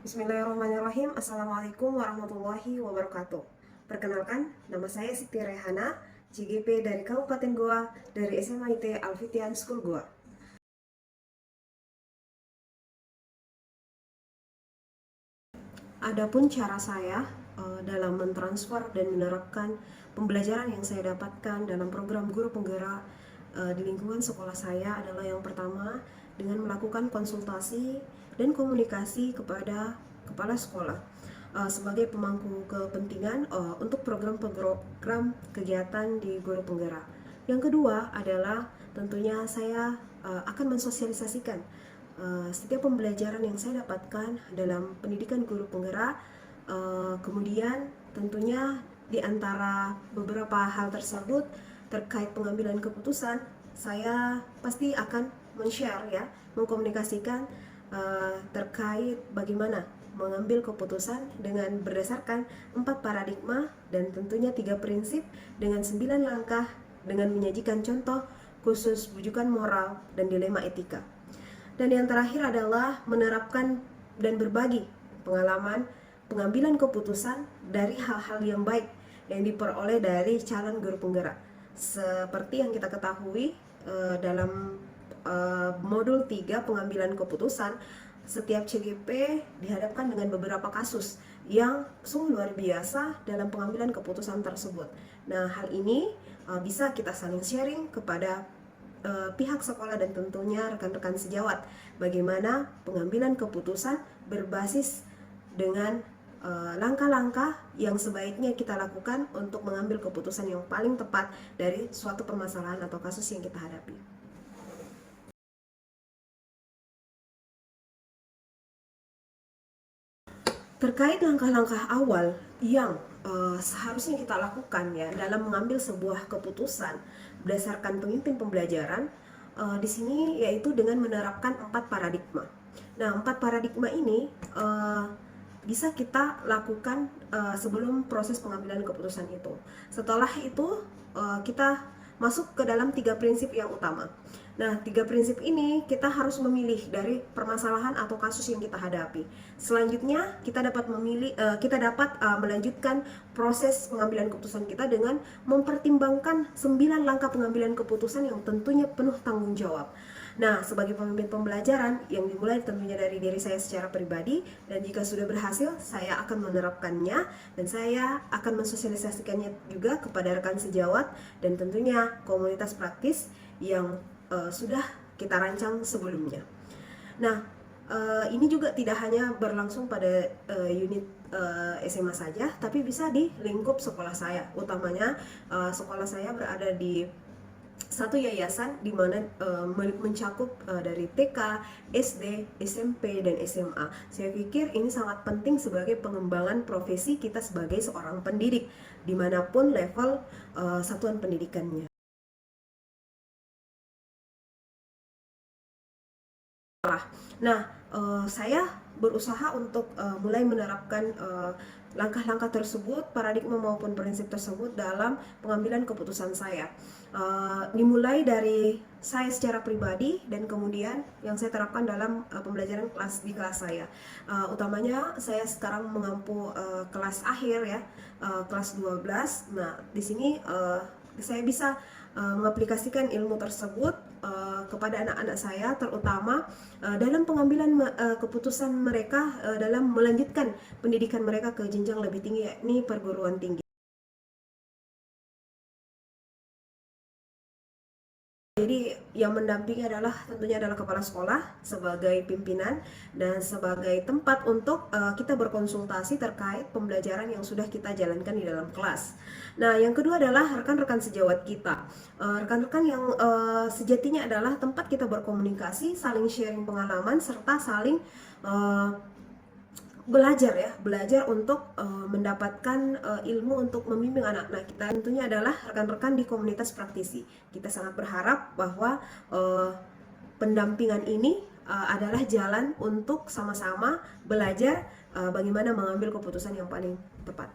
Bismillahirrahmanirrahim. Assalamualaikum warahmatullahi wabarakatuh. Perkenalkan, nama saya Siti Rehana, CGP dari Kabupaten Goa, dari SMA IT Alfitian School Goa. Adapun cara saya dalam mentransfer dan menerapkan pembelajaran yang saya dapatkan dalam program guru penggerak di lingkungan sekolah saya adalah yang pertama dengan melakukan konsultasi dan komunikasi kepada kepala sekolah sebagai pemangku kepentingan untuk program-program kegiatan di guru penggerak. Yang kedua adalah tentunya saya akan mensosialisasikan setiap pembelajaran yang saya dapatkan dalam pendidikan guru penggerak. Kemudian tentunya di antara beberapa hal tersebut terkait pengambilan keputusan, saya pasti akan men-share ya, mengkomunikasikan terkait bagaimana mengambil keputusan dengan berdasarkan 4 paradigma dan tentunya 3 prinsip dengan 9 langkah dengan menyajikan contoh khusus rujukan moral dan dilema etika. Dan yang terakhir adalah menerapkan dan berbagi pengalaman pengambilan keputusan dari hal-hal yang baik yang diperoleh dari calon guru penggerak. Seperti yang kita ketahui dalam modul 3 pengambilan keputusan, setiap CGP dihadapkan dengan beberapa kasus yang sungguh luar biasa dalam pengambilan keputusan tersebut. Nah, hal ini bisa kita saling sharing kepada pihak sekolah dan tentunya rekan-rekan sejawat bagaimana pengambilan keputusan berbasis dengan langkah-langkah yang sebaiknya kita lakukan untuk mengambil keputusan yang paling tepat dari suatu permasalahan atau kasus yang kita hadapi. Terkait langkah-langkah awal yang seharusnya kita lakukan ya dalam mengambil sebuah keputusan berdasarkan pemimpin pembelajaran di sini yaitu dengan menerapkan 4 paradigma. Nah, 4 paradigma ini bisa kita lakukan sebelum proses pengambilan keputusan itu. Setelah itu kita masuk ke dalam 3 prinsip yang utama. Nah, 3 prinsip ini kita harus memilih dari permasalahan atau kasus yang kita hadapi. Selanjutnya, kita dapat melanjutkan proses pengambilan keputusan kita dengan mempertimbangkan 9 langkah pengambilan keputusan yang tentunya penuh tanggung jawab. Nah, sebagai pemimpin pembelajaran yang dimulai tentunya dari diri saya secara pribadi, dan jika sudah berhasil, saya akan menerapkannya dan saya akan mensosialisasikannya juga kepada rekan sejawat dan tentunya komunitas praktis yang sudah kita rancang sebelumnya. Nah, ini juga tidak hanya berlangsung pada unit SMA saja, tapi bisa di lingkup sekolah saya. Utamanya sekolah saya berada di satu yayasan di mana mencakup dari TK, SD, SMP, dan SMA. Saya pikir ini sangat penting sebagai pengembangan profesi kita sebagai seorang pendidik, dimanapun level satuan pendidikannya. Nah, saya berusaha untuk mulai menerapkan langkah-langkah tersebut, paradigma maupun prinsip tersebut dalam pengambilan keputusan saya. Dimulai dari saya secara pribadi dan kemudian yang saya terapkan dalam pembelajaran di kelas saya. Utamanya saya sekarang mengampu kelas akhir ya, kelas 12. Nah, di sini saya bisa mengaplikasikan ilmu tersebut kepada anak-anak saya, terutama dalam pengambilan keputusan mereka dalam melanjutkan pendidikan mereka ke jenjang lebih tinggi, yakni perguruan tinggi. Jadi yang mendampingi tentunya adalah kepala sekolah sebagai pimpinan dan sebagai tempat untuk kita berkonsultasi terkait pembelajaran yang sudah kita jalankan di dalam kelas. Nah, yang kedua adalah rekan-rekan sejawat kita. Rekan-rekan yang sejatinya adalah tempat kita berkomunikasi, saling sharing pengalaman serta saling belajar untuk mendapatkan ilmu untuk membimbing anak. Nah, kita tentunya adalah rekan-rekan di komunitas praktisi. Kita sangat berharap bahwa pendampingan ini adalah jalan untuk sama-sama belajar bagaimana mengambil keputusan yang paling tepat.